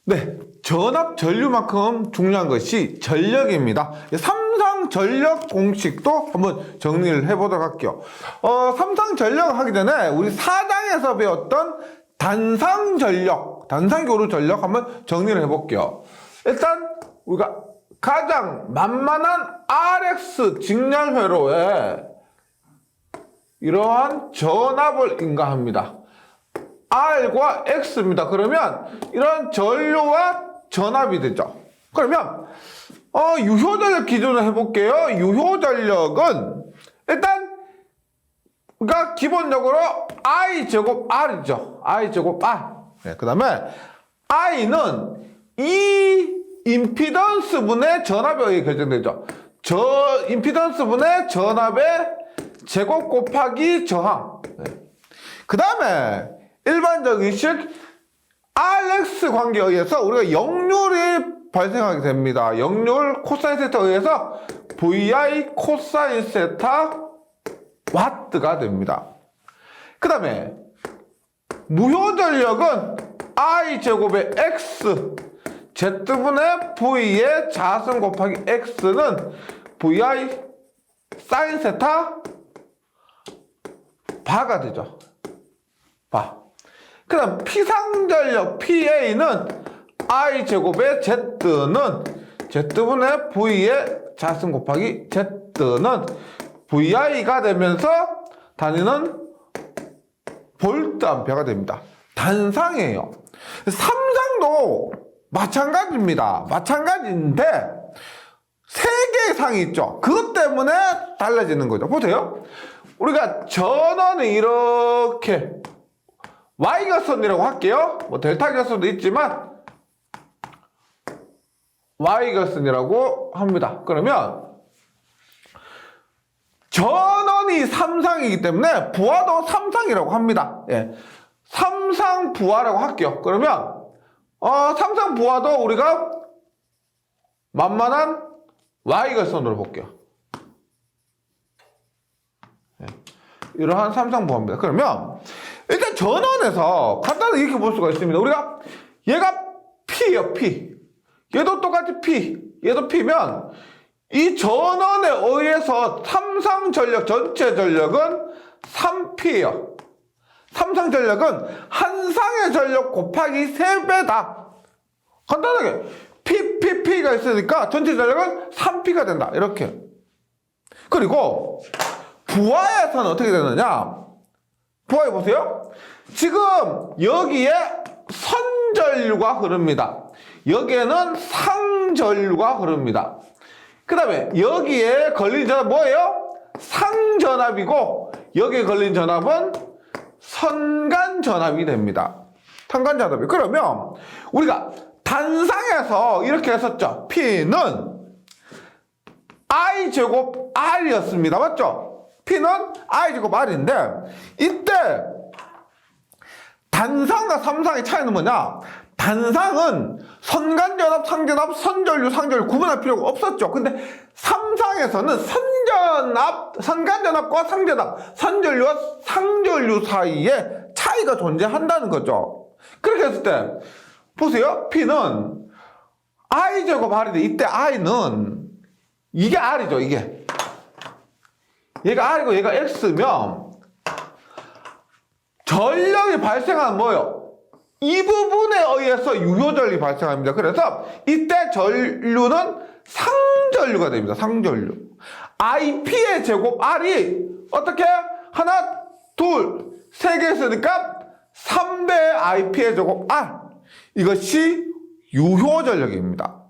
네, 전압 전류만큼 중요한 것이 전력입니다. 삼상 전력 공식도 한번 정리를 해보도록 할게요. 삼상 전력을 하기 전에 우리 4장에서 배웠던 단상 전력, 단상 교류 전력 한번 정리를 해볼게요. 일단 우리가 가장 만만한 RX 직렬 회로에 이러한 전압을 인가합니다. R과 X입니다. 그러면 이런 전류와 전압이 되죠. 그러면 유효전력 기준으로 해볼게요. 유효전력은 일단 우리가 기본적으로 I 제곱 R이죠. I 제곱 R. 네, 그 다음에 I는 이 임피던스 분의 전압에 의해 결정되죠. 저 임피던스 분의 전압의 제곱 곱하기 저항. 네. 그 다음에 일반적인 식 RX 관계에 의해서 우리가 역률이 발생하게 됩니다. 역률 코사인 세타에 의해서 VI 코사인 세타 와트가 됩니다. 그 다음에 무효전력은 I 제곱의 X Z분의 V의 자승 곱하기 X는 VI 사인 세타 바가 되죠. 바. 그 다음 피상전력 PA는 I 제곱의 Z는 Z분의 V의 자승 곱하기 Z는 VI가 되면서 단위는 볼트 암페어가 됩니다. 단상이에요. 삼상도 마찬가지입니다. 마찬가지인데 세 개의 상이 있죠. 그것 때문에 달라지는 거죠. 보세요. 우리가 전원이 이렇게 Y결선이라고 할게요. 뭐 델타 결선도 있지만 Y결선이라고 합니다. 그러면 전원이 삼상이기 때문에 부하도 삼상이라고 합니다. 예. 삼상 부하라고 할게요. 그러면 삼상 부하도 우리가 만만한 Y결선으로 볼게요. 예. 이러한 삼상 부하입니다. 그러면 일단 전원에서 간단하게 이렇게 볼 수가 있습니다. 우리가 얘가 P예요, P. 얘도 똑같이 P. 얘도 P면 이 전원에 의해서 삼상 전력 전체 전력은 3P예요. 삼상 전력은 한 상의 전력 곱하기 3배다. 간단하게 P가 있으니까 전체 전력은 3P가 된다. 이렇게. 그리고 부하에서는 어떻게 되느냐? 부하에 보세요. 지금 여기에 선전류가 흐릅니다. 여기에는 상전류가 흐릅니다. 그 다음에 여기에 걸린 전압 뭐예요? 상전압이고 여기에 걸린 전압은 선간전압이 됩니다. 선간전압이. 그러면 우리가 단상에서 이렇게 했었죠. P는 I제곱 R이었습니다. 맞죠? P는 I제곱 R인데 이때 단상과 삼상의 차이는 뭐냐? 단상은 선간전압, 상전압, 선전류, 상전류 구분할 필요가 없었죠. 근데 삼상에서는 선간전압과 상전압, 선전류와 상전류 사이에 차이가 존재한다는 거죠. 그렇게 했을 때 보세요. P는 I제곱 R인데 이때 I는 이게 R이죠. 이게 얘가 R이고 얘가 X면 전력이 발생하는 뭐예요? 이 부분에 의해서 유효전력이 발생합니다. 그래서 이때 전류는 상전류가 됩니다. 상전류. IP의 제곱 R이 어떻게? 하나, 둘, 세 개 있으니까 3배 IP의 제곱 R. 이것이 유효전력입니다.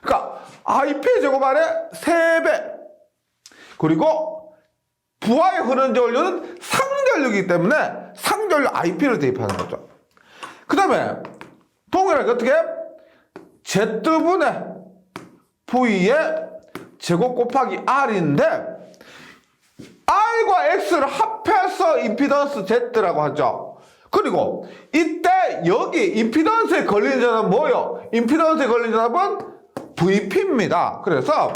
그러니까 IP의 제곱 R의 3배. 그리고 부하에 흐르는 전류는 상전류이기 때문에 상전류 IP를 대입하는 거죠. 그 다음에 동일하게 어떻게? Z분의 V의 제곱 곱하기 R인데 R과 X를 합해서 임피던스 Z라고 하죠. 그리고 이때 여기 임피던스에 걸린 전압은 뭐예요? 임피던스에 걸린 전압은 VP입니다. 그래서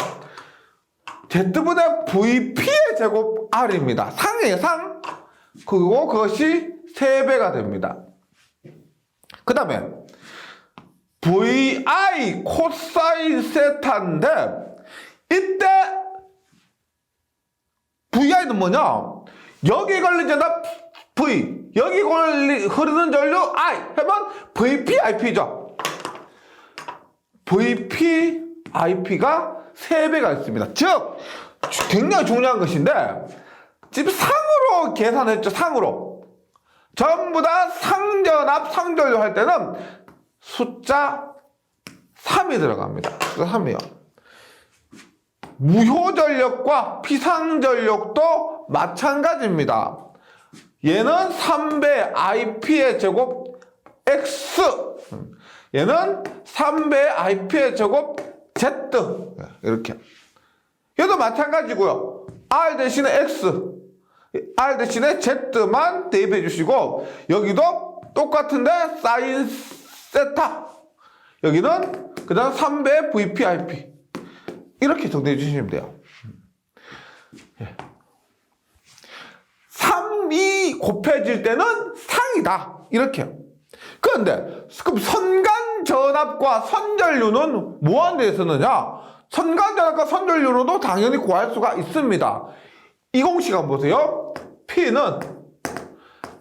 Z분의 VP의 제곱 R입니다. 상이에요, 상. 그리고 그것이 3배가 됩니다. 그 다음에 VI 코사인 세타인데 이때 VI는 뭐냐? 여기 걸린 전압 V, 여기 흐르는 전류 I 하면 VP, IP죠. VP, IP가 3배가 있습니다. 즉 굉장히 중요한 것인데 지금 상으로 계산했죠. 상으로 전부 다 상전압, 상전류 할 때는 숫자 3이 들어갑니다. 숫자 3이요. 무효전력과 비상전력도 마찬가지입니다. 얘는 3배 IP의 제곱 X, 얘는 3배 IP의 제곱 Z, 이렇게. 얘도 마찬가지고요. R 대신에 X, R 대신에 Z만 대입해 주시고, 여기도 똑같은데 사인 세타, 여기는 그 다음 3배 VP, IP 이렇게 정리해 주시면 돼요. 3이 곱해질 때는 상이다. 이렇게. 그런데 그럼 선간전압과 선전류는 무한대에 쓰느냐? 선간전압과 선전류로도 당연히 구할 수가 있습니다. 이 공식 한번 보세요. P는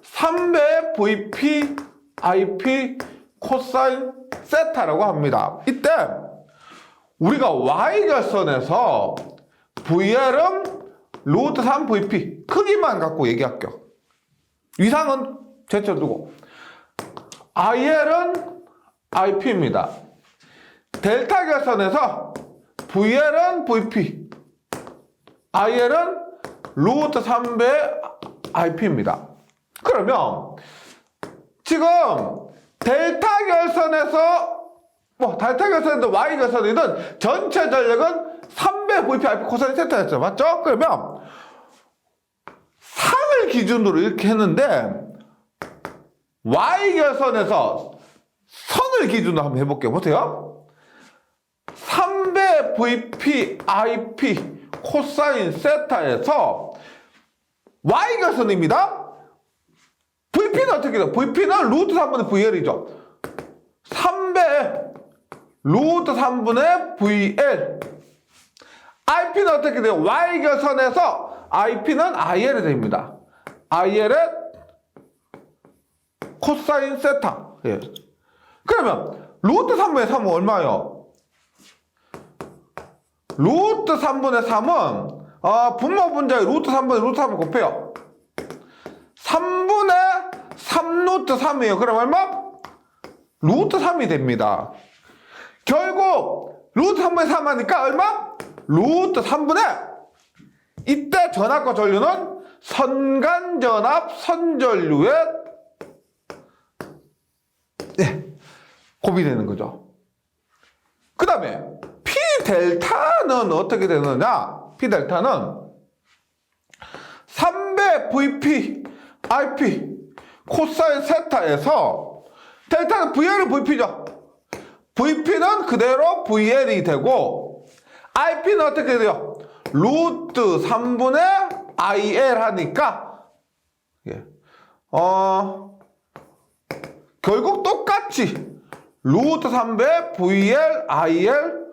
3배 VP IP 코사인 세타라고 합니다. 이때 우리가 Y결선에서 VL은 루트 3 VP 크기만 갖고 얘기할게요. 위상은 제쳐두고 IL은 IP입니다. 델타 결선에서 VL은 VP, IL은 루트 3배 IP입니다. 그러면 지금 델타 결선에서 델타 결선이든 Y 결선이든 전체 전력은 3배 VP IP 코사인 세타였죠. 맞죠? 그러면 상을 기준으로 이렇게 했는데 Y 결선에서 선을 기준으로 한번 해볼게요. 보세요. 3배 VP IP 코사인 세타에서 Y 결선입니다. VP는 어떻게 돼요? VP는 루트 3분의 VL이죠. 3배 루트 3분의 VL. IP는 어떻게 돼요? Y결선에서 IP는 IL이 됩니다. IL의 코사인 세타. 예. 그러면 루트 3분의 3은 얼마예요? 루트 3분의 3은 분모 분자에 루트 3분의 루트 3을 곱해요. 3분의 3 루트 3이에요. 그럼 얼마? 루트 3이 됩니다. 결국 루트 3분의 3 하니까 얼마? 루트 3분의 이때 전압과 전류는 선간전압, 선전류의 곱이 되는 거죠. 그 다음에 P델타는 어떻게 되느냐? P델타는 3배 VP, IP, 코사인 세타에서 델타는 VL은 VP죠. VP는 그대로 VL이 되고 IP는 어떻게 돼요? 루트 3분의 IL 하니까 결국 똑같이 루트 3배 VL, IL,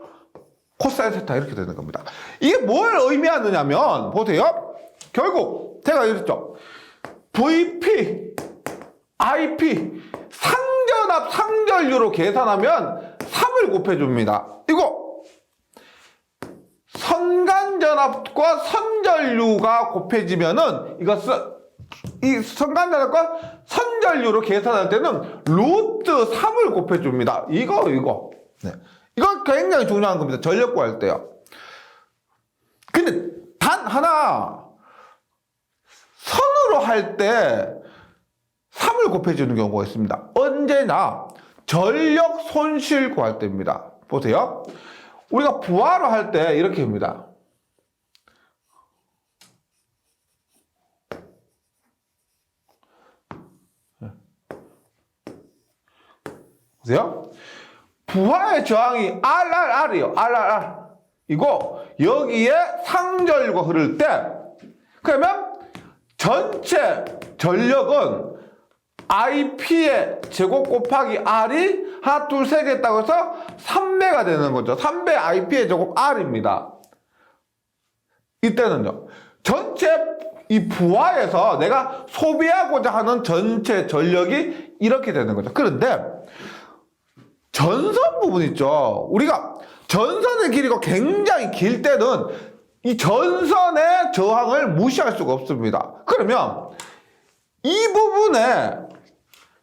코사인 세타 이렇게 되는 겁니다. 이게 뭘 의미하느냐면 보세요. 결국 제가 이랬죠. VP, IP, 상전압, 상전류로 계산하면 3을 곱해줍니다. 이거 선간전압과 선전류가 곱해지면은 이것은 이 선간전압과 선전류로 계산할 때는 루트 3을 곱해줍니다. 이거. 네. 이거 굉장히 중요한 겁니다. 전력 구할 때요. 근데 단 하나 선으로 할 때 3을 곱해주는 경우가 있습니다. 언제나 전력 손실 구할 때입니다. 보세요. 우리가 부하로 할 때 이렇게 합니다. 보세요. 부하의 저항이 RRR이에요. RRR. 이거 여기에 상전류가 흐를 때 그러면 전체 전력은 IP의 제곱 곱하기 R이 하나, 둘, 세 개 했다고 해서 3배가 되는 거죠. 3배 IP의 제곱 R입니다. 이때는요, 전체 이 부하에서 내가 소비하고자 하는 전체 전력이 이렇게 되는 거죠. 그런데 전선 부분 있죠. 우리가 전선의 길이가 굉장히 길 때는 이 전선의 저항을 무시할 수가 없습니다. 그러면 이 부분에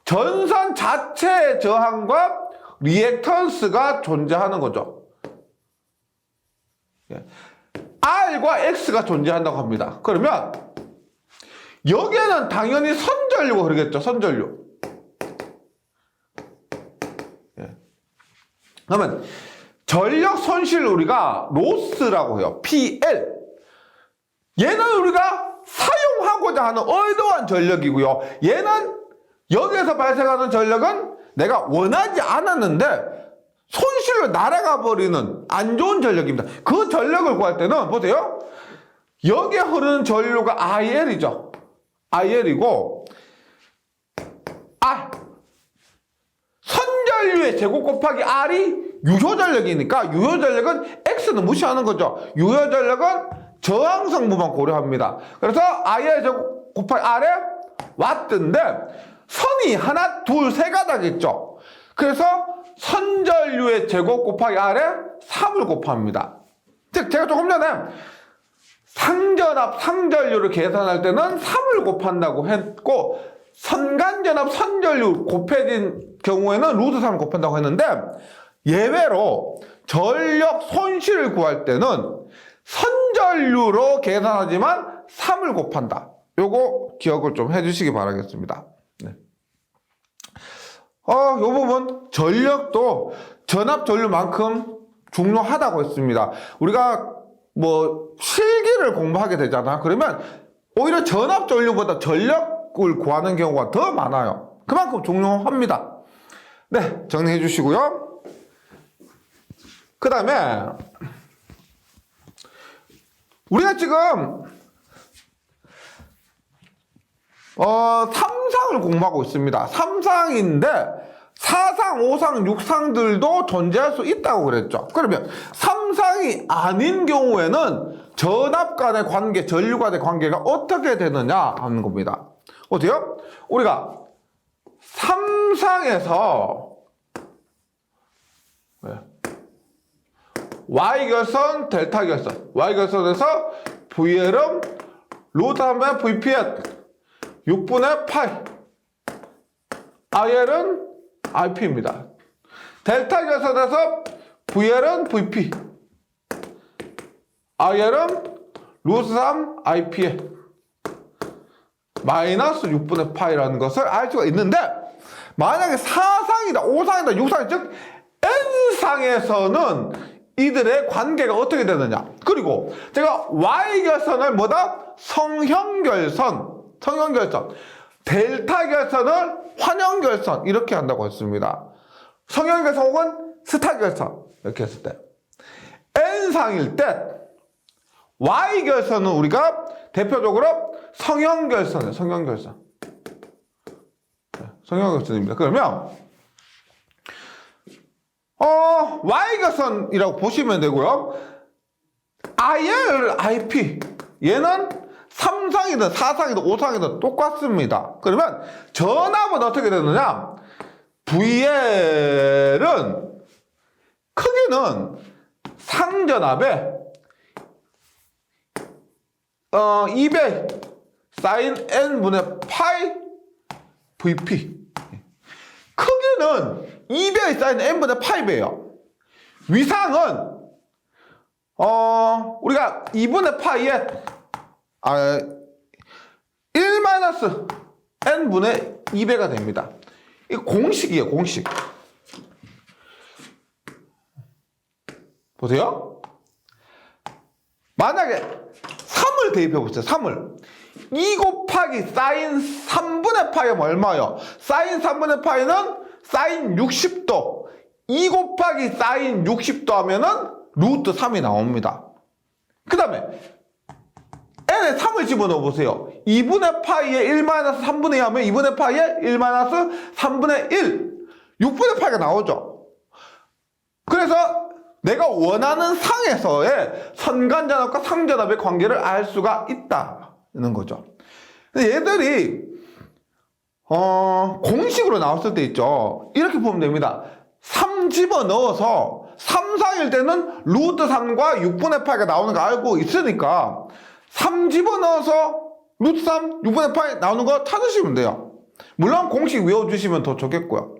전선 자체의 저항과 리액턴스가 존재하는 거죠. R과 X가 존재한다고 합니다. 그러면 여기에는 당연히 선전류가 흐르겠죠. 선전류. 그러면 전력 손실을 우리가 로스라고 해요. PL. 얘는 우리가 사용하고자 하는 의도한 전력이고요. 얘는 여기에서 발생하는 전력은 내가 원하지 않았는데 손실로 날아가 버리는 안 좋은 전력입니다. 그 전력을 구할 때는 보세요. 여기에 흐르는 전류가 IL이죠. IL이고 R. 선전류의 제곱 곱하기 R이 유효전력이니까 유효전력은 X는 무시하는 거죠. 유효전력은 저항성부만 고려합니다. 그래서 IL 제곱 곱하기 R에 와트인데 선이 하나, 둘, 세 가닥 있죠. 그래서 선전류의 제곱 곱하기 R에 3을 곱합니다. 즉 제가 조금 전에 상전압, 상전류를 계산할 때는 3을 곱한다고 했고 선간전압, 선전류 곱해진 경우에는 루트 3을 곱한다고 했는데 예외로 전력 손실을 구할 때는 선전류로 계산하지만 3을 곱한다. 요거 기억을 좀 해주시기 바라겠습니다. 네. 요 부분 전력도 전압 전류만큼 중요하다고 했습니다. 우리가 뭐 실기를 공부하게 되잖아. 그러면 오히려 전압 전류보다 전력을 구하는 경우가 더 많아요. 그만큼 중요합니다. 네, 정리해 주시고요. 그 다음에 우리가 지금 3상을 공부하고 있습니다. 3상인데 4상, 5상, 6상들도 존재할 수 있다고 그랬죠. 그러면 3상이 아닌 경우에는 전압 간의 관계, 전류 간의 관계가 어떻게 되느냐 하는 겁니다. 어때요? 우리가 3상에서 Y결선, 델타결선, Y결선에서 VL은 루트 3분의 VPN 6분의 8 IL은 IP입니다. 델타 결선에서 VL은 VP IL은 루트 3 IP에 마이너스 6분의 파이라는 것을 알 수가 있는데 만약에 4상이다, 5상이다, 6상 즉 N상에서는 이들의 관계가 어떻게 되느냐. 그리고 제가 Y결선을 뭐다? 성형결선 델타 결선을 환형결선 이렇게 한다고 했습니다. 성형결선 혹은 스타결선 이렇게 했을 때 N상일 때 Y결선은 우리가 대표적으로 성형결선이에요. 성형결선입니다. 그러면 Y결선이라고 보시면 되고요. IL, IP 얘는 3상이든 4상이든 5상이든 똑같습니다. 그러면 전압은 어떻게 되느냐? VL은 크기는 상전압에 200 사인 N분의 파이 VP 크기는 200 사인 N분의 파이배예요. 위상은 우리가 2분의 파이에 1-N분의 2배가 됩니다. 이 공식이에요, 공식. 보세요. 만약에 3을 대입해 보세요, 3을. 2 곱하기 사인 3분의 파이가 얼마예요? 사인 3분의 파이는 사인 60도. 2 곱하기 사인 60도 하면은 루트 3이 나옵니다. 그 다음에 n에 3을 집어넣어 보세요. 2분의 파이에 1 마이너스 3분의 2 하면 2분의 파이에 1 마이너스 3분의 1. 6분의 파이가 나오죠. 그래서 내가 원하는 상에서의 선간전압과 상전압의 관계를 알 수가 있다는 거죠. 얘들이 공식으로 나왔을 때 있죠. 이렇게 보면 됩니다. 3 집어넣어서 3, 4일 때는 루트 3과 6분의 8가 나오는 거 알고 있으니까 3 집어넣어서 루트 3, 6분의 8 나오는 거 찾으시면 돼요. 물론 공식 외워주시면 더 좋겠고요.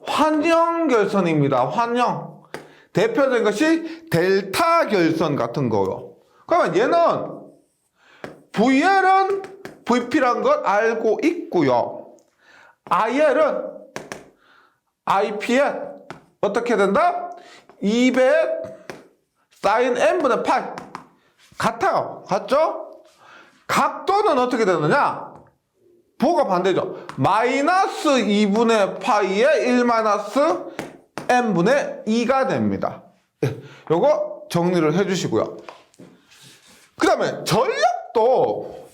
환영결선입니다. 환영. 대표적인 것이 델타 결선 같은 거요. 그러면 얘는 VL은 VP란 걸 알고 있고요. IL은 IPL 어떻게 된다? 200 사인 n분의 8 같아요. 같죠? 각도는 어떻게 되느냐? 부호가 반대죠. 마이너스 2분의 파이에 1 마이너스 n분의 2가 됩니다. 요거 정리를 해주시고요. 그 다음에 전력도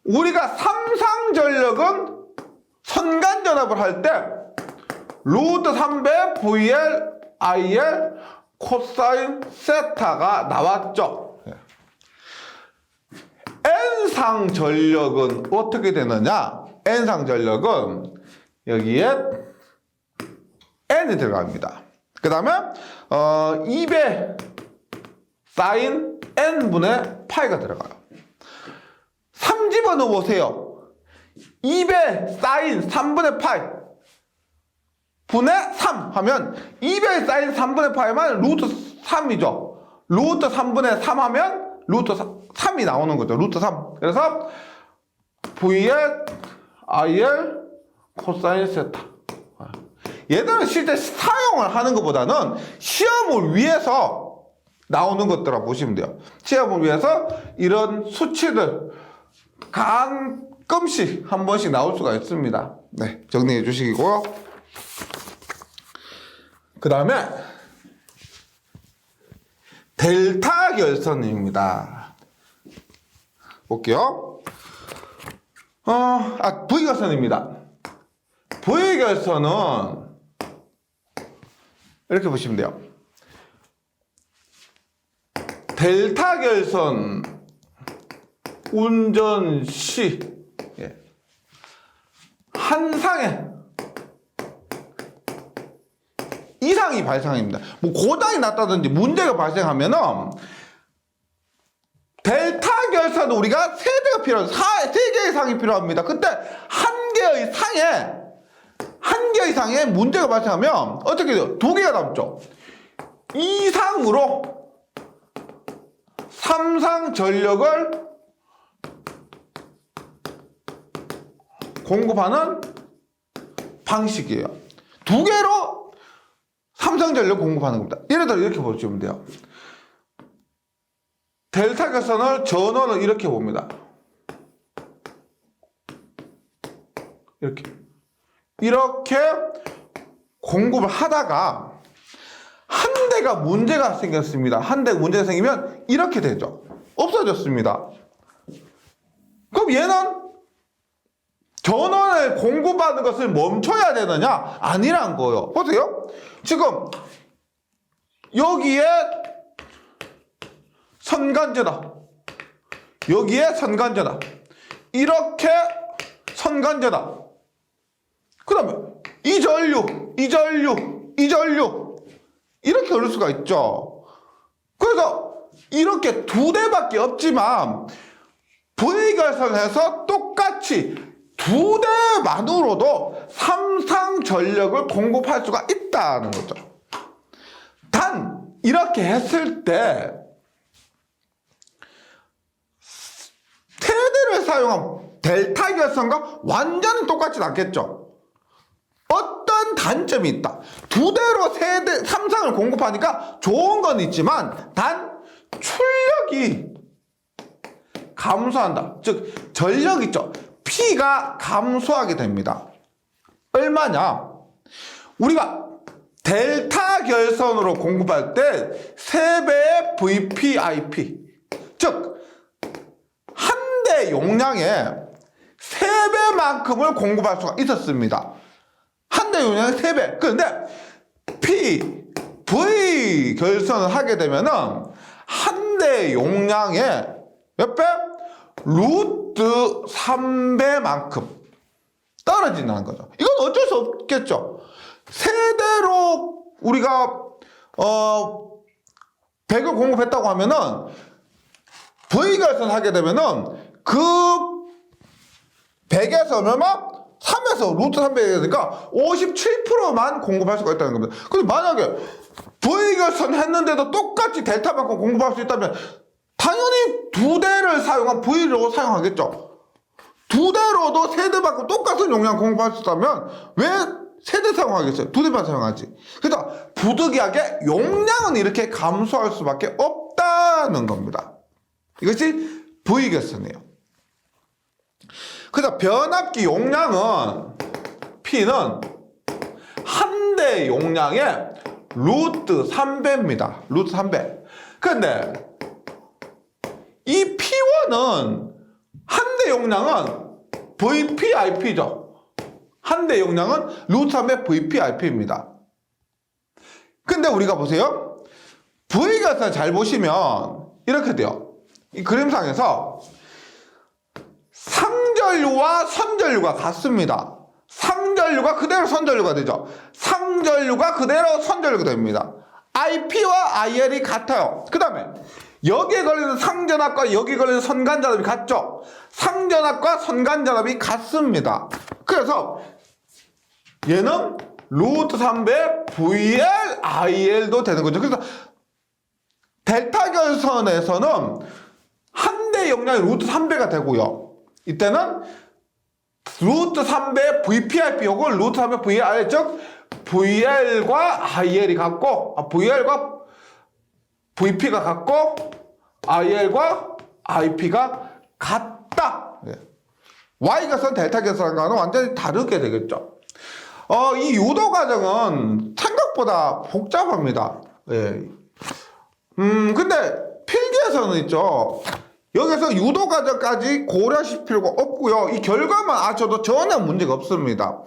우리가 삼상전력은 선간전압을 할 때 루트 3배 VL, IL, 코사인 세타가 나왔죠. n상전력은 어떻게 되느냐? n상전력은 여기에 n이 들어갑니다. 그 다음에 2배 사인 n분의 파이가 들어가요. 3 집어넣어 보세요. 2배 사인 3분의 파이 분의 3 하면 2배 사인 3분의 파이만 루트 3이죠. 루트 3분의 3 하면 루트 3이 나오는 거죠. 루트 3. 그래서 VL, IL, 코사인 세타. 얘들은 실제 사용을 하는 것보다는 시험을 위해서 나오는 것들이라고 보시면 돼요. 시험을 위해서 이런 수치들 가끔씩 한 번씩 나올 수가 있습니다. 네, 정리해 주시고요. 그 다음에 델타 결선입니다. 볼게요. V 결선입니다. V 결선은 이렇게 보시면 돼요. 델타 결선 운전 시 한 상에 이상이 발생합니다. 뭐 고장이 났다든지 문제가 발생하면은 델타 결선은 우리가 세 개가 필요합니다. 세 개의 상이 필요합니다. 그때 한 개의 상에 문제가 발생하면 어떻게 돼요? 두 개가 남죠. 이상으로 3상 전력을 공급하는 방식이에요. 두 개로 3상 전력 공급하는 겁니다. 예를 들어 이렇게 보시면 돼요. 델타 결선을 전원을 이렇게 봅니다. 이렇게 공급을 하다가 한 대가 문제가 생겼습니다. 한 대가 문제가 생기면 이렇게 되죠. 없어졌습니다. 그럼 얘는 전원을 공급하는 것을 멈춰야 되느냐? 아니란 거예요. 보세요. 지금 여기에 선간전압, 여기에 선간전압, 이렇게 선간전압, 그 다음에 이 전류 이렇게 흐를 수가 있죠. 그래서 이렇게 두 대밖에 없지만 V결선에서 똑같이 두 대만으로도 3상 전력을 공급할 수가 있다는 거죠. 단 이렇게 했을 때 세대를 사용한 델타 결선과 완전히 똑같진 않겠죠. 어떤 단점이 있다. 두 대로 세대 3상을 공급하니까 좋은 건 있지만 단 출력이 감소한다. 즉 전력 있죠. P가 감소하게 됩니다. 얼마냐? 우리가 델타 결선으로 공급할 때 3배의 VPIP, 즉 한 대 용량에 3배만큼을 공급할 수가 있었습니다. 한 대 용량에 3배. 그런데 V 결선을 하게 되면은 한 대 용량에 몇 배? 루트 3배만큼 떨어진다는 거죠. 이건 어쩔 수 없겠죠. 세대로 우리가 100을 공급했다고 하면은 V결선 하게 되면은 그 100에서 얼마? 3에서 루트 300이 되니까 57%만 공급할 수가 있다는 겁니다. 근데 만약에 V결선 했는데도 똑같이 델타만큼 공급할 수 있다면 당연히 2대를 사용한 V로 사용하겠죠. 2대로도 3대만큼 똑같은 용량 공급할 수 있다면 왜 3대 사용하겠어요? 2대만 사용하지. 그래서 부득이하게 용량은 이렇게 감소할 수밖에 없다는 겁니다. 이것이 V결선이에요. 그래서 변압기 용량은 P는 한 대 용량의 루트 3배입니다. 루트 3배. 그런데 이 P1은 한 대 용량은 VPIP죠. 한 대 용량은 루트 3배 VPIP입니다. 근데 우리가 보세요. V결선 잘 보시면 이렇게 돼요. 이 그림상에서 상전류와 선전류가 같습니다. 상전류가 그대로 선전류가 되죠. 상전류가 그대로 선전류가 됩니다. IP와 IL이 같아요. 그 다음에 여기에 걸리는 상전압과 여기 걸리는 선간전압이 같죠. 상전압과 선간전압이 같습니다. 그래서 얘는 루트 3배 VL, IL도 되는 거죠. 그래서 델타 결선에서는 한 대 용량이 루트 3배가 되고요. 이때는 루트 3배 VPIP 요걸 루트 3배 VL, 즉 VL과 IL이 같고 VL과 VP가 같고 IL과 IP가 같다. Y결선, 델타 결선과는 완전히 다르게 되겠죠. 이 유도 과정은 생각보다 복잡합니다. 근데 필기에서는 있죠. 여기서 유도 과정까지 고려하실 필요가 없고요. 이 결과만 아셔도 전혀 문제가 없습니다.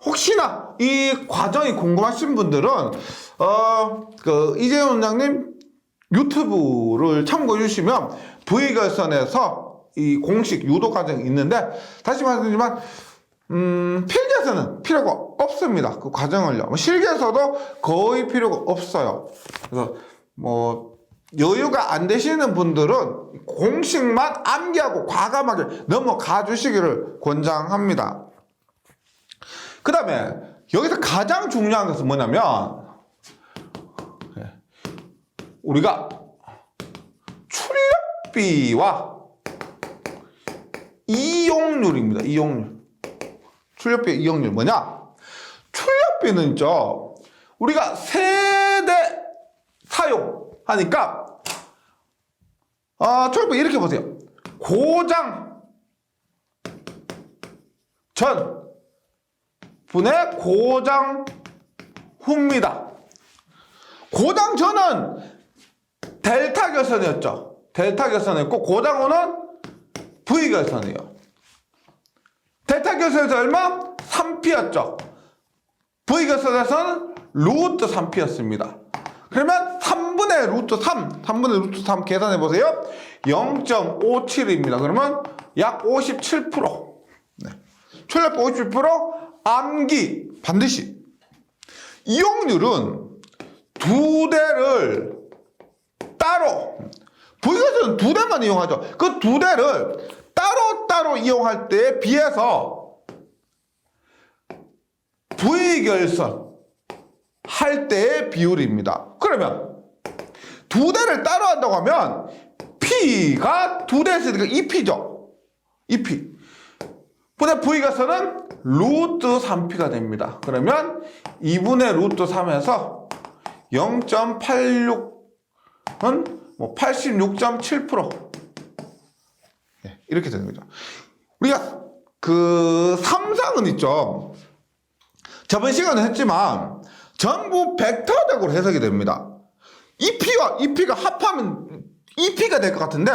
혹시나 이 과정이 궁금하신 분들은 이재훈 원장님 유튜브를 참고해 주시면 V결선에서 이 공식 유도 과정이 있는데 다시 말씀드리지만 필기에서는 필요가 없습니다. 그 과정을요. 실기에서도 거의 필요가 없어요. 그래서 여유가 안 되시는 분들은 공식만 암기하고 과감하게 넘어가 주시기를 권장합니다. 그 다음에 여기서 가장 중요한 것은 뭐냐면 우리가 출력비와 이용률입니다. 이용률. 출력비 이용률 뭐냐? 출력비는 있죠. 우리가 세대 사용하니까 출력비 이렇게 보세요. 고장 전 분의 고장 후입니다. 고장 전은 델타 결선이었죠. 델타 결선이었고 고장 후는 V 결선이에요. 델타 결선에서 얼마? 3P였죠. V 결선에서는 루트 3P였습니다. 그러면 3분의 루트 3 계산해 보세요. 0.57입니다. 그러면 약 57%. 출력비 57%, 암기 반드시. 이용률은 2대를 따로, V결선은 2대만 이용하죠. 그 2대를 따로 이용할 때에 비해서 V결선 할 때의 비율입니다. 그러면 2대를 따로 한다고 하면 P가 2대 있으니까 2P죠. 2P. 근데 V결선은 루트 3P가 됩니다. 그러면 2분의 루트 3에서 0.86은 86.7%. 이렇게 되는 거죠. 우리가 삼상은 있죠. 저번 시간에 했지만 전부 벡터적으로 해석이 됩니다. 이 P와 이 P가 합하면 이 P가 될 것 같은데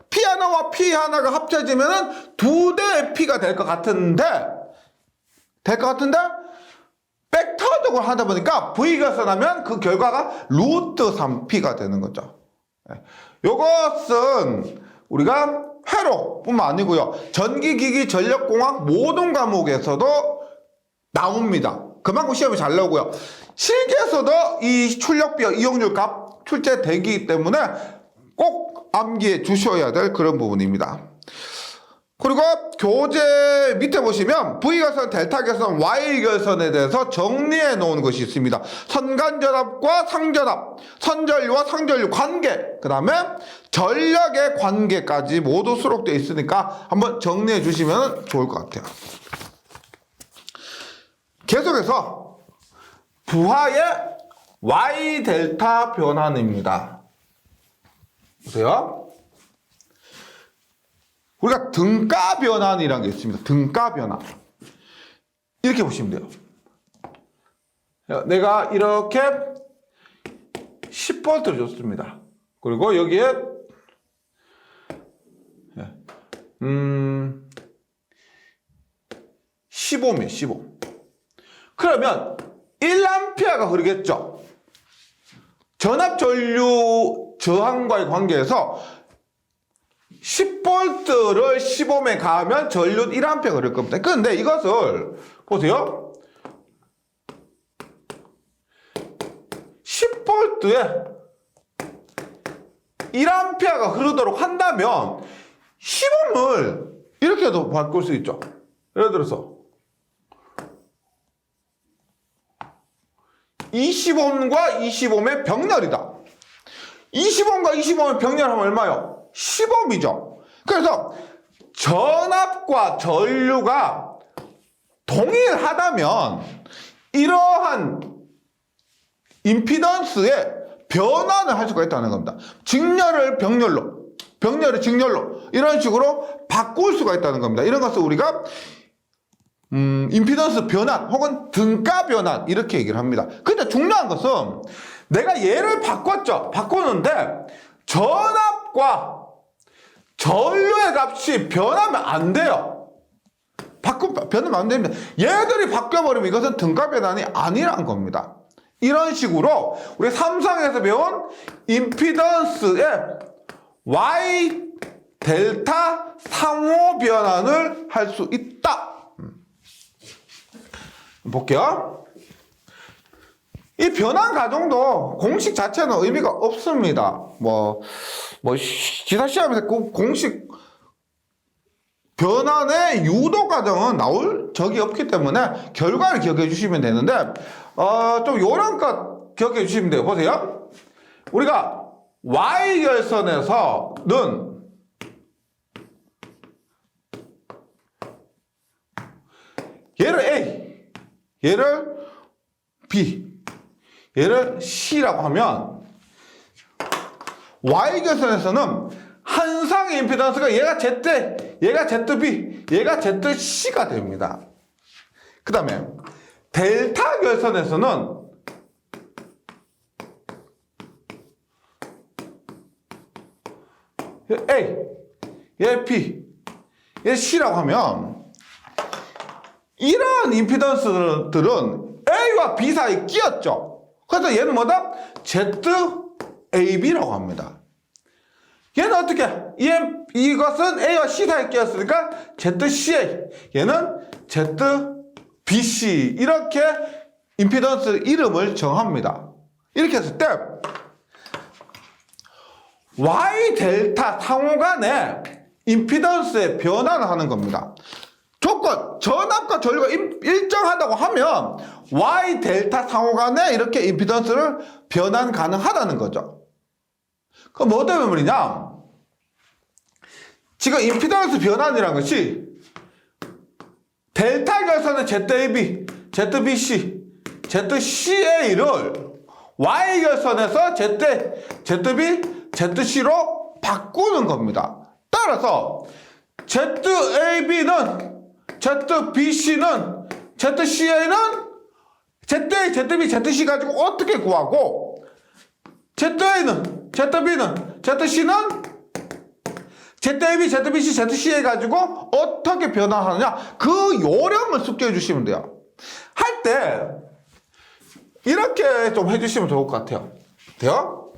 P 하나와 P 하나가 합쳐지면 두 대의 P가 될 것 같은데 벡터적으로 하다 보니까 V결선하면 그 결과가 루트 3P가 되는 거죠. 이것은 우리가 회로뿐만 아니고요. 전기기기 전력공학 모든 과목에서도 나옵니다. 그만큼 시험이 잘 나오고요. 실기에서도 이 출력비와 이용률 값 출제되기 때문에 꼭 암기해 주셔야 될 그런 부분입니다. 그리고 교재 밑에 보시면 V결선, 델타결선, Y결선에 대해서 정리해 놓은 것이 있습니다. 선간전압과 상전압, 선전류와 상전류 관계, 그 다음에 전력의 관계까지 모두 수록되어 있으니까 한번 정리해 주시면 좋을 것 같아요. 계속해서 부하의 Y 델타 변환입니다. 보세요. 우리가 등가 변환이라는 게 있습니다. 등가 변환. 이렇게 보시면 돼요. 내가 이렇게 10V를 줬습니다. 그리고 여기에 15입니다. 15. 그러면 1A가 흐르겠죠. 전압 전류 저항과의 관계에서 10V를 15에 가하면 전류 1A가 흐를 겁니다. 그런데 이것을 보세요. 10V에 1A가 흐르도록 한다면 시범을 이렇게도 바꿀 수 있죠. 예를 들어서 20옴과 20옴의 병렬이다. 20옴과 20옴의 병렬하면 얼마요? 10옴이죠. 그래서 전압과 전류가 동일하다면 이러한 임피던스의 변환을 할 수가 있다는 겁니다. 직렬을 병렬로, 병렬을 직렬로 이런 식으로 바꿀 수가 있다는 겁니다. 이런 것을 우리가 임피던스 변환 혹은 등가 변환 이렇게 얘기를 합니다. 근데 중요한 것은 내가 얘를 바꿨죠. 바꾸는데 전압과 전류의 값이 변하면 안 돼요. 변하면 안 됩니다. 얘들이 바뀌어버리면 이것은 등가 변환이 아니라는 겁니다. 이런 식으로 우리 삼성에서 배운 임피던스의 Y 델타 상호 변환을 할 수 있다. 볼게요. 이 변환 과정도 공식 자체는 의미가 없습니다. 기사 시험에서 그 공식 변환의 유도 과정은 나올 적이 없기 때문에 결과를 기억해 주시면 되는데, 좀 요런 것 기억해 주시면 돼요. 보세요. 우리가 Y결선에서는 얘를 A, 얘를 B, 얘를 C라고 하면 Y결선에서는 한 쌍의 임피던스가 얘가 Z, 얘가 ZB, 얘가 ZC가 됩니다. 그 다음에 델타 결선에서는 A, 얘 B, 얘 C라고 하면 이러한 임피던스들은 A와 B 사이에 끼었죠. 그래서 얘는 뭐다? ZAB라고 합니다. 얘는 어떻게? 이것은 A와 C 사이에 끼었으니까 ZCA, 얘는 ZBC 이렇게 임피던스 이름을 정합니다. 이렇게 했을 때 Y 델타 상호간에 임피던스의 변화를 하는 겁니다. 조건, 전압과 전류가 일정하다고 하면 Y 델타 상호간에 이렇게 임피던스를 변환 가능하다는 거죠. 그럼 뭐 때문에 말이냐? 지금 임피던스 변환이라는 것이 델타 결선의 ZAB, ZBC, ZCA를 Y 결선에서 ZB, ZC로 바꾸는 겁니다. 따라서 ZAB는 ZBC는 ZCA는 ZA, ZB, ZC 가지고 어떻게 구하고 ZA는, ZB는, ZC는 ZAB, ZBC, ZCA 가지고 어떻게 변화하느냐 그 요령을 숙지해 주시면 돼요. 할 때 이렇게 좀 해주시면 좋을 것 같아요. 돼요?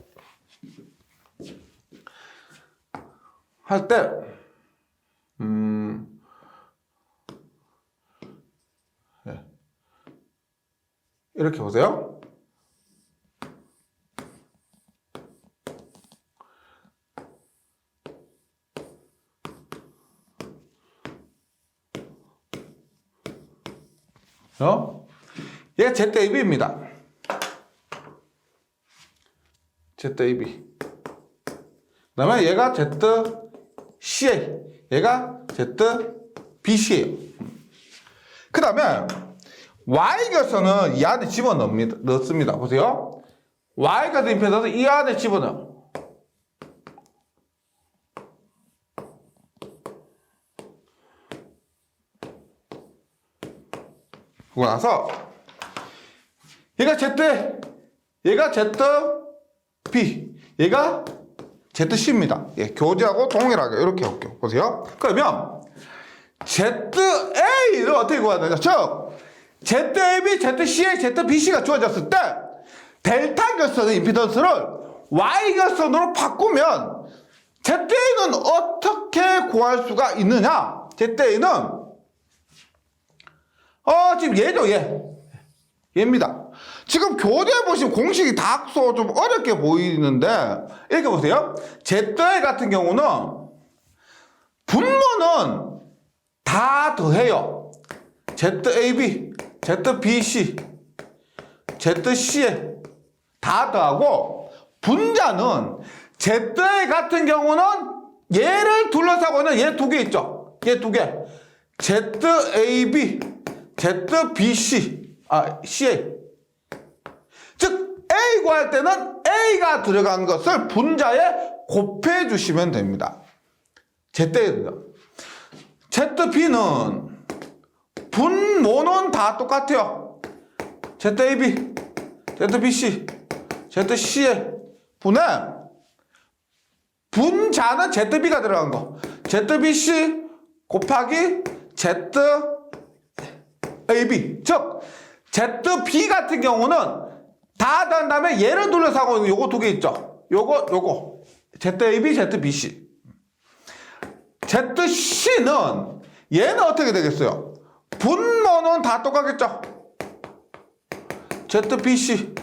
할 때 네. 이렇게 보세요. 얘가 ZAB입니다. ZAB. 그 다음에 얘가 ZCA. 얘가 ZBC예요. 그 다음에 Y결선은 이 안에 집어넣습니다. 보세요. Y가 임피던스 이 안에 집어넣어요. 그러고 나서 얘가 Z, 얘가 ZB, 얘가 ZC입니다. 예, 교재하고 동일하게 이렇게 할게요. 보세요. 그러면 ZA를 어떻게 구해야 되냐? 즉 ZAB, ZCA, ZBC가 주어졌을 때 델타 결선의 임피던스를 Y 결선으로 바꾸면 ZA는 어떻게 구할 수가 있느냐? ZA는 지금 얘죠, 얘입니다. 지금 교재에 보시면 공식이 다소 좀 어렵게 보이는데, 이렇게 보세요. ZA 같은 경우는 분모는 다 더해요. ZAB, ZBC, ZC에 다 더하고, 분자는 ZA 같은 경우는 얘를 둘러싸고 있는 얘 두 개 있죠. 얘 두 개. ZAB, ZBC, CA. 즉, A 구할 때는 A가 들어간 것을 분자에 곱해 주시면 됩니다. ZA는. ZB는 분모는 다 똑같아요. ZAB, ZBC, ZCA 분에 분자는 ZB가 들어간 거. ZBC 곱하기 ZAB. 즉, ZB 같은 경우는 다 더한 다음에 얘를 둘러싸고 있는 요거 두 개 있죠. 요거. ZAB, ZBC. ZC는 얘는 어떻게 되겠어요? 분모는 다 똑같겠죠. ZBC,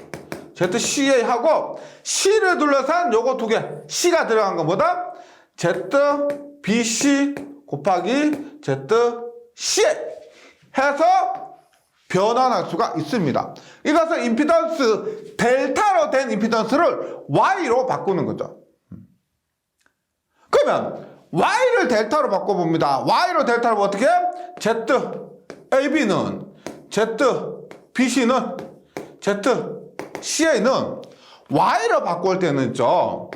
ZCA 하고 C를 둘러싼 요거 두 개. C가 들어간 거 뭐다? ZBC 곱하기 ZCA 해서 변환할 수가 있습니다. 이것은 임피던스 델타로 된 임피던스를 Y로 바꾸는 거죠. 그러면 Y를 델타로 바꿔봅니다. Y로 델타로 어떻게? ZAB는, ZBC는, ZCA는 Y로 바꿀 때는 있죠.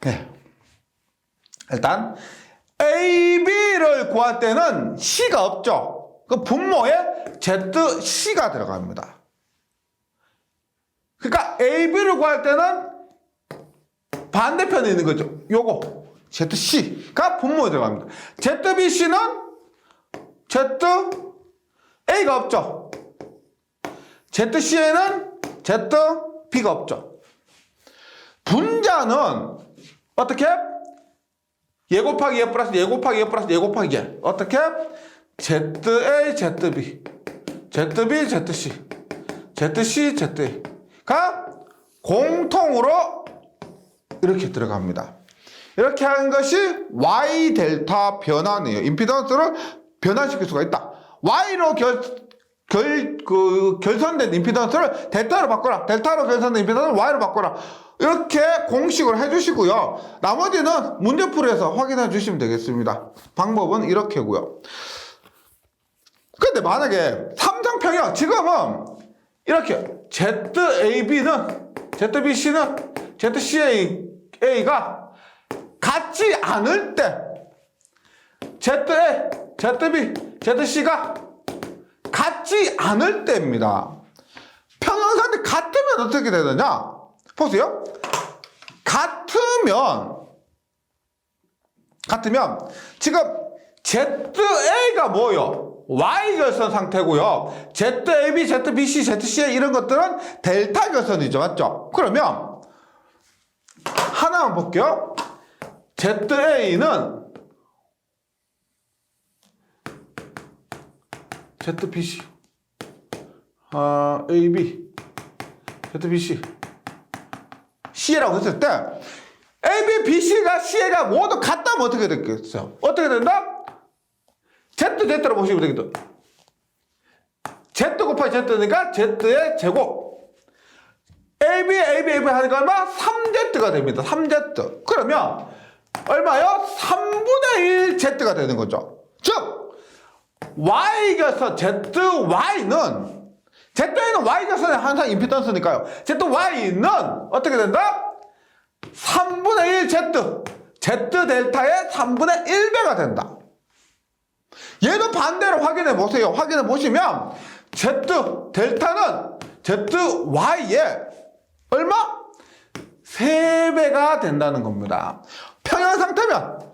네. 일단 AB를 구할 때는 C가 없죠. 그 분모에 ZC가 들어갑니다. 그러니까 AB를 구할 때는 반대편에 있는 거죠. 요거 ZC가 분모에 들어갑니다. ZBC는 ZA가 없죠. ZCA는 ZB가 없죠. 분자는 어떻게? 얘 곱하기 얘 플러스 얘 곱하기 얘 플러스 얘 곱하기 얘. 어떻게? ZA, ZB, ZB, ZC, ZC, ZA가 공통으로 이렇게 들어갑니다. 이렇게 하는 것이 Y 델타 변환이에요. 임피던스를 변환시킬 수가 있다. Y로 결선된 임피던스를 델타로 바꿔라. 델타로 결선된 임피던스를 Y로 바꿔라. 이렇게 공식을 해주시고요. 나머지는 문제풀이에서 확인해 주시면 되겠습니다. 방법은 이렇게고요. 근데 만약에 삼성평형 지금은 이렇게 ZAB는 ZBC는 ZCA가 같지 않을 때 ZA, ZB, ZC가 같지 같지 않을 때입니다. 평형상태 같으면 어떻게 되느냐? 보세요. 같으면 지금 ZA가 뭐요? Y결선 상태고요. ZAB, ZBC, ZCA 이런 것들은 델타 결선이죠. 맞죠? 그러면 하나만 볼게요. ZA는 ZBC, AB, ZBC, CA라고 했을 때 AB, BC가 CA가 모두 같다면 어떻게 됐겠어요? 어떻게 된다? ZZ로 보시면 되겠죠. Z 곱하기 Z니까 Z의 제곱. AB 하니까 얼마? 3Z가 됩니다. 3Z. 그러면 얼마요? 3분의 1 Z가 되는 거죠. 즉 Y결선 ZY는 Y결선에 항상 임피던스니까요. ZY는 어떻게 된다? 3분의 1 Z 델타의 3분의 1배가 된다. 얘는 반대로 확인해 보세요. 확인해 보시면 Z 델타는 ZY의 얼마? 3배가 된다는 겁니다. 평형 상태면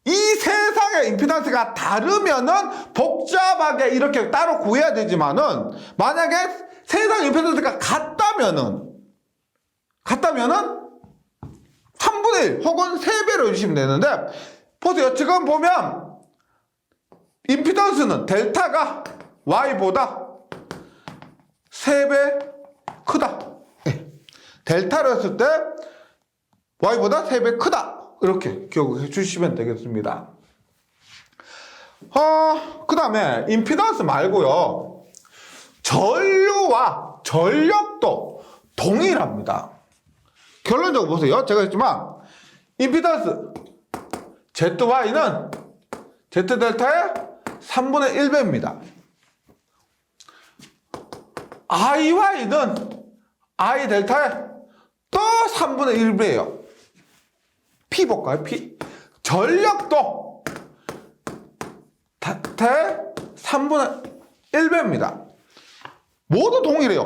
이 세상의 임피던스가 다르면은 복잡하게 이렇게 따로 구해야 되지만은 만약에 세상 임피던스가 같다면은 3분의 1 혹은 3배로 해주시면 되는데 보세요. 지금 보면 임피던스는 델타가 Y보다 3배 크다. 델타로 했을 때 Y보다 3배 크다. 이렇게 기억해 주시면 되겠습니다. 그 다음에 임피던스 말고요. 전류와 전력도 동일합니다. 결론적으로 보세요. 제가 했지만 임피던스 ZY는 Z델타의 3분의 1배입니다. IY는 I델타의 또 3분의 1배예요. P 볼까요? P. 전력도 대 3분의 1배입니다. 모두 동일해요.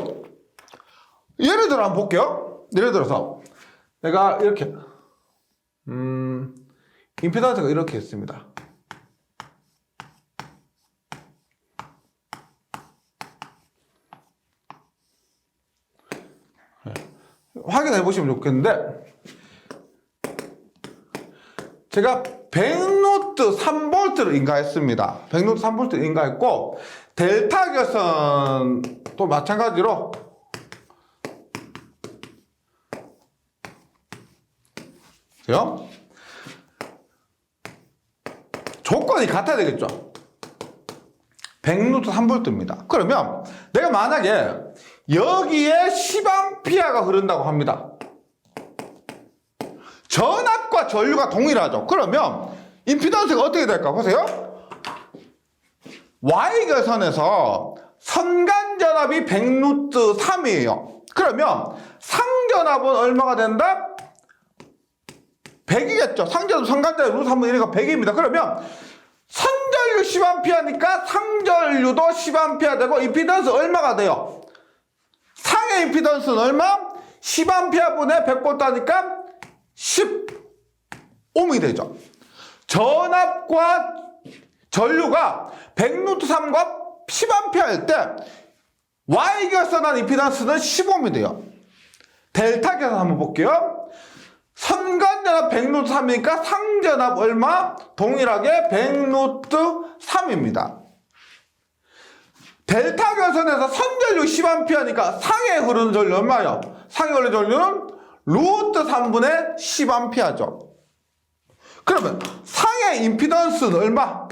예를 들어 한번 볼게요. 예를 들어서 내가 이렇게 임피던스가 이렇게 있습니다. 확인해 보시면 좋겠는데 제가 100루트 3볼트를 인가했습니다. 100루트 3볼트를 인가했고 델타 결선도 마찬가지로 보세요. 조건이 같아야 되겠죠. 100루트 3볼트입니다. 그러면 내가 만약에 여기에 10A가 흐른다고 합니다. 전압과 전류가 동일하죠. 그러면 임피던스가 어떻게 될까? 보세요. Y결선에서 선간전압이 100루트 3이에요. 그러면 상전압은 얼마가 된다? 100이겠죠. 상전압, 선간전압 루트 3분의 1이니까 100입니다. 그러면 선전류 10A니까 상전류도 10A 되고 임피던스 얼마가 돼요? 상의 임피던스는 얼마? 10A분의 100V 하니까 10ohm이 되죠. 전압과 전류가 100루트 3과 10A일 때 Y결선한 임피던스는 15ohm이 돼요. 델타 결선 한번 볼게요. 선간전압 100루트 3이니까 상전압 얼마? 동일하게 100루트 3입니다. 델타 결선에서 선전류 10A니까 상에 흐르는 전류 얼마요? 상에 흐르는 전류는 루트 3분의 10A죠. 그러면 상의 임피던스는 얼마?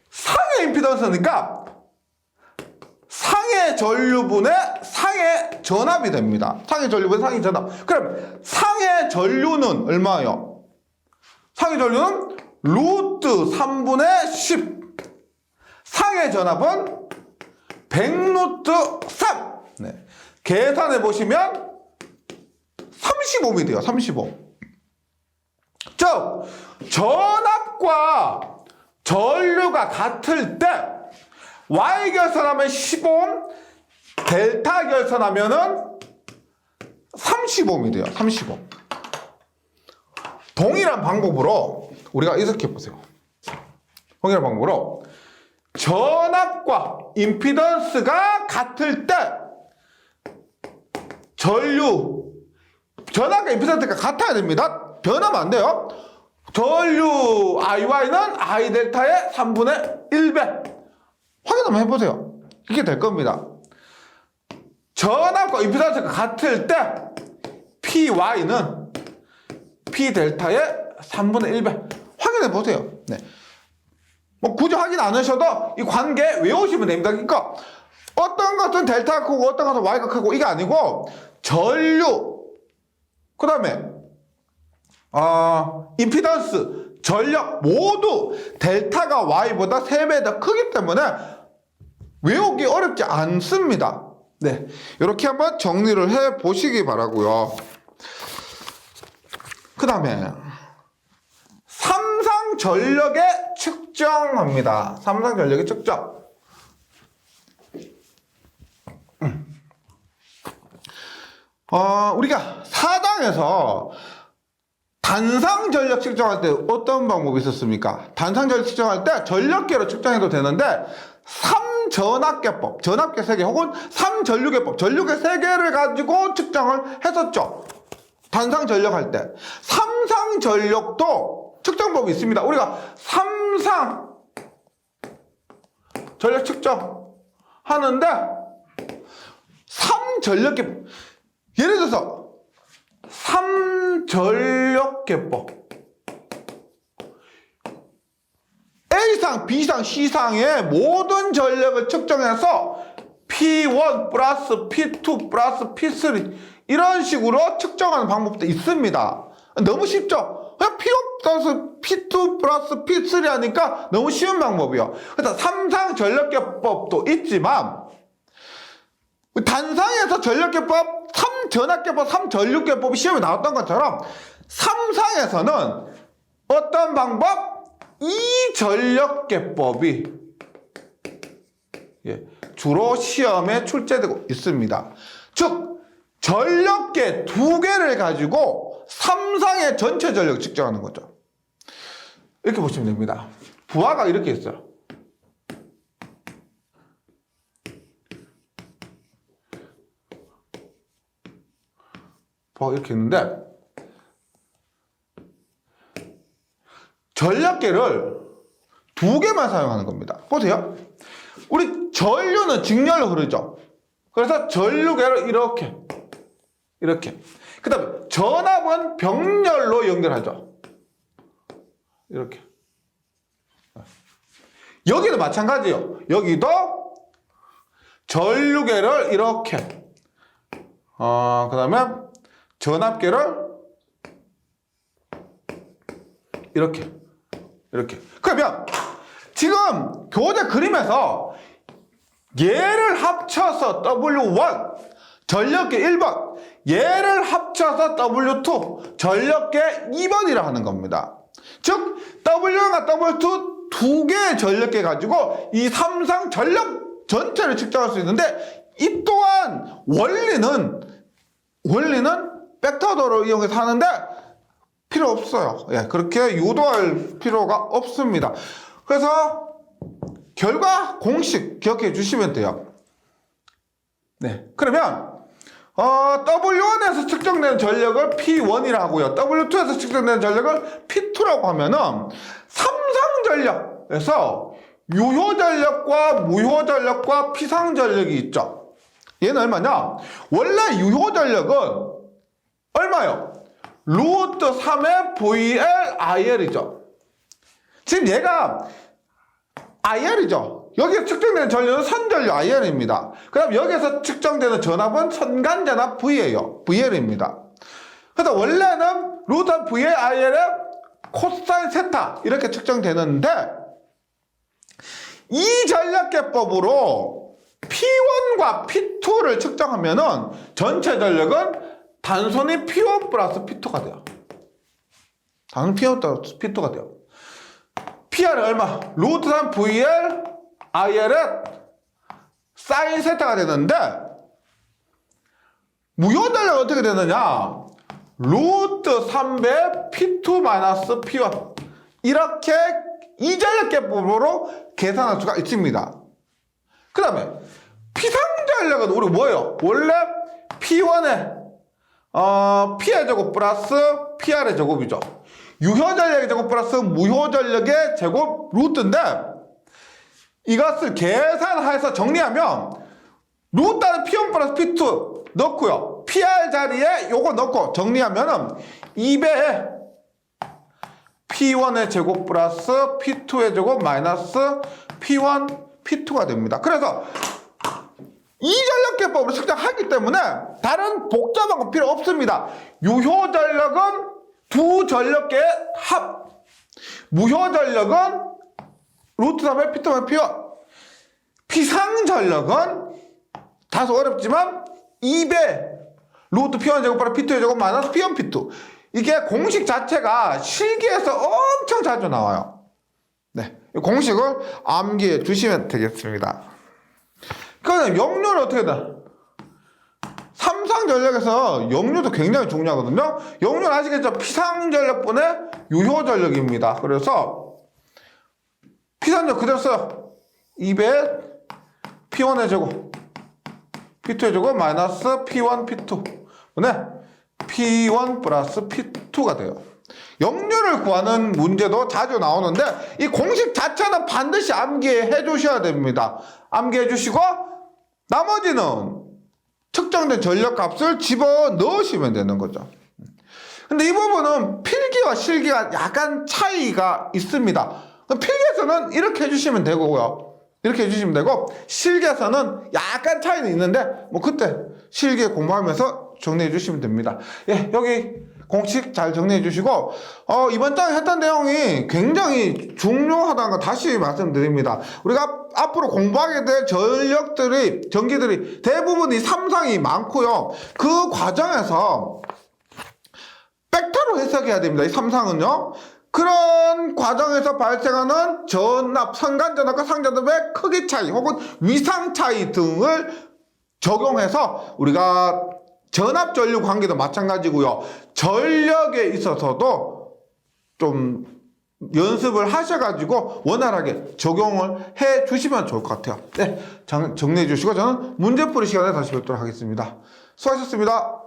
상의 임피던스니까 상의 전류분의 상의 전압이 됩니다. 상의 전류분의 상의 전압. 그럼 상의 전류는 얼마예요? 상의 전류는 루트 3분의 10. 상의 전압은 100루트 3. 네. 계산해 보시면 35ohm이 돼요. 35. 즉 전압과 전류가 같을 때 Y 결선하면 15옴, 델타 결선하면은 35옴이 돼요. 35옴. 동일한 방법으로 우리가 이렇게 보세요. 동일한 방법으로 전압과 임피던스가 같을 때 전압과 임피던스가 같아야 됩니다. 변하면 안 돼요. 전류 IY는 I 델타의 3분의 1배. 확인 한번 해보세요. 이게 될 겁니다. 전압과 임피던스가 같을 때 PY는 P 델타의 3분의 1배. 확인해 보세요. 네. 뭐 굳이 확인 안 하셔도 이 관계 외우시면 됩니다. 그러니까 어떤 것은 델타가 크고 어떤 것은 Y가 크고 이게 아니고 전류, 그 다음에 임피던스, 전력 모두 델타가 Y보다 3배 더 크기 때문에 외우기 어렵지 않습니다. 네, 이렇게 한번 정리를 해 보시기 바라고요. 그 다음에 삼상 전력의 측정합니다. 삼상 전력의 측정. 우리가 4당에서 단상 전력 측정할 때 어떤 방법이 있었습니까? 단상 전력 측정할 때 전력계로 측정해도 되는데 3전압계법, 전압계 3개 혹은 3전류계법, 전류계 3개를 가지고 측정을 했었죠. 단상 전력 할 때. 삼상 전력도 측정법이 있습니다. 우리가 삼상 전력 측정 하는데 3전력계법, 예를 들어서 3전력계법, A상, B상, C상의 모든 전력을 측정해서 P1 플러스 P2 플러스 P3 이런 식으로 측정하는 방법도 있습니다. 너무 쉽죠? 그냥 P1 플러스 P2 플러스 P3 하니까 너무 쉬운 방법이요. 그래서 삼상 전력계법도 있지만 단상에서 전력계법, 3전압계법, 3전류계법이 시험에 나왔던 것처럼 삼상에서는 어떤 방법? 이 전력계법이 주로 시험에 출제되고 있습니다. 즉 전력계 2개를 가지고 삼상의 전체 전력 측정하는 거죠. 이렇게 보시면 됩니다. 부하가 이렇게 있어요. 이렇게 있는데 전력계를 2개만 사용하는 겁니다. 보세요. 우리 전류는 직렬로 흐르죠. 그래서 전류계를 이렇게 그 다음에 전압은 병렬로 연결하죠. 이렇게. 여기도 마찬가지예요. 여기도 전류계를 이렇게 그 다음에 전압계를 이렇게 그러면 지금 교재 그림에서 얘를 합쳐서 W1 전력계 1번, 얘를 합쳐서 W2 전력계 2번이라 하는 겁니다. 즉 W1과 W2 두 개의 전력계 가지고 이 삼상 전력 전체를 측정할 수 있는데 이 또한 원리는 벡터도를 이용해서 하는데 필요 없어요. 그렇게 유도할 필요가 없습니다. 그래서 결과 공식 기억해 주시면 돼요. 네, 그러면 W1에서 측정되는 전력을 P1이라고 하고요. W2에서 측정되는 전력을 P2라고 하면은 삼상 전력에서 유효 전력과 무효 전력과 피상 전력이 있죠. 얘는 얼마냐? 원래 유효 전력은 얼마요? 루트 3의 VL IL이죠. 지금 얘가 IL이죠. 여기서 측정되는 전류는 선전류 IL입니다. 그 다음 여기서 측정되는 전압은 선간전압 V예요. VL입니다. 그래서 원래는 루트 VL IL의 코사인 세타 이렇게 측정되는데 이 전력계법으로 P1과 P2를 측정하면은 전체 전력은 단순히 P1 플러스 P2가 돼요. 단순히 P1 플러스 P2가 돼요. PR은 얼마? 루트 3 VL IL의 사인 세타가 되는데 무효전력은 어떻게 되느냐? 루트 3배 P2 마이너스 P1 이렇게 이전력계법으로 계산할 수가 있습니다. 그 다음에 피상전력은 우리 뭐예요? 원래 P1의 P의 제곱 플러스 PR의 제곱이죠. 유효전력의 제곱 플러스 무효전력의 제곱 루트인데 이것을 계산해서 정리하면 루트는 P1 플러스 P2 넣고요. PR 자리에 요거 넣고 정리하면은 2배에 P1의 제곱 플러스 P2의 제곱 마이너스 P1, P2가 됩니다. 그래서 이전력계법으로 측정하기 때문에 다른 복잡한 건 필요 없습니다. 유효전력은 두 전력계의 합, 무효전력은 루트 3의 P2의 P1, 피상전력은 다소 어렵지만 2배 루트 P1 제곱 플러스 P2의 제곱 마이너스 P1, P2 이게 공식 자체가 실기에서 엄청 자주 나와요. 네, 이 공식을 암기해 주시면 되겠습니다. 그러면 역류는 어떻게 돼? 삼상전력에서 역류도 굉장히 중요하거든요. 역류는 아시겠죠? 피상전력분의 유효전력입니다. 그래서 피상전력 그대로 써요. 200 P1의 제곱 P2의 제곱 마이너스 P1, P2 네, P1 플러스 P2가 돼요. 역류를 구하는 문제도 자주 나오는데 이 공식 자체는 반드시 암기해 주셔야 됩니다. 암기해 주시고 나머지는 측정된 전력값을 집어넣으시면 되는 거죠. 근데 이 부분은 필기와 실기가 약간 차이가 있습니다. 필기에서는 이렇게 해주시면 되고요. 이렇게 해주시면 되고 실기에서는 약간 차이는 있는데 뭐 그때 실기 공부하면서 정리해 주시면 됩니다. 예, 여기 공식 잘 정리해 주시고 이번 장에 했던 내용이 굉장히 중요하다는 거 다시 말씀드립니다. 우리가 앞으로 공부하게 될 전기들이 대부분 이 삼상이 많고요. 그 과정에서 벡터로 해석해야 됩니다. 이 삼상은요. 그런 과정에서 발생하는 전압, 상간전압과 상전압의 크기 차이 혹은 위상 차이 등을 적용해서 우리가 전압 전류 관계도 마찬가지고요. 전력에 있어서도 좀 연습을 하셔가지고 원활하게 적용을 해 주시면 좋을 것 같아요. 네, 정리해 주시고 저는 문제풀이 시간에 다시 뵙도록 하겠습니다. 수고하셨습니다.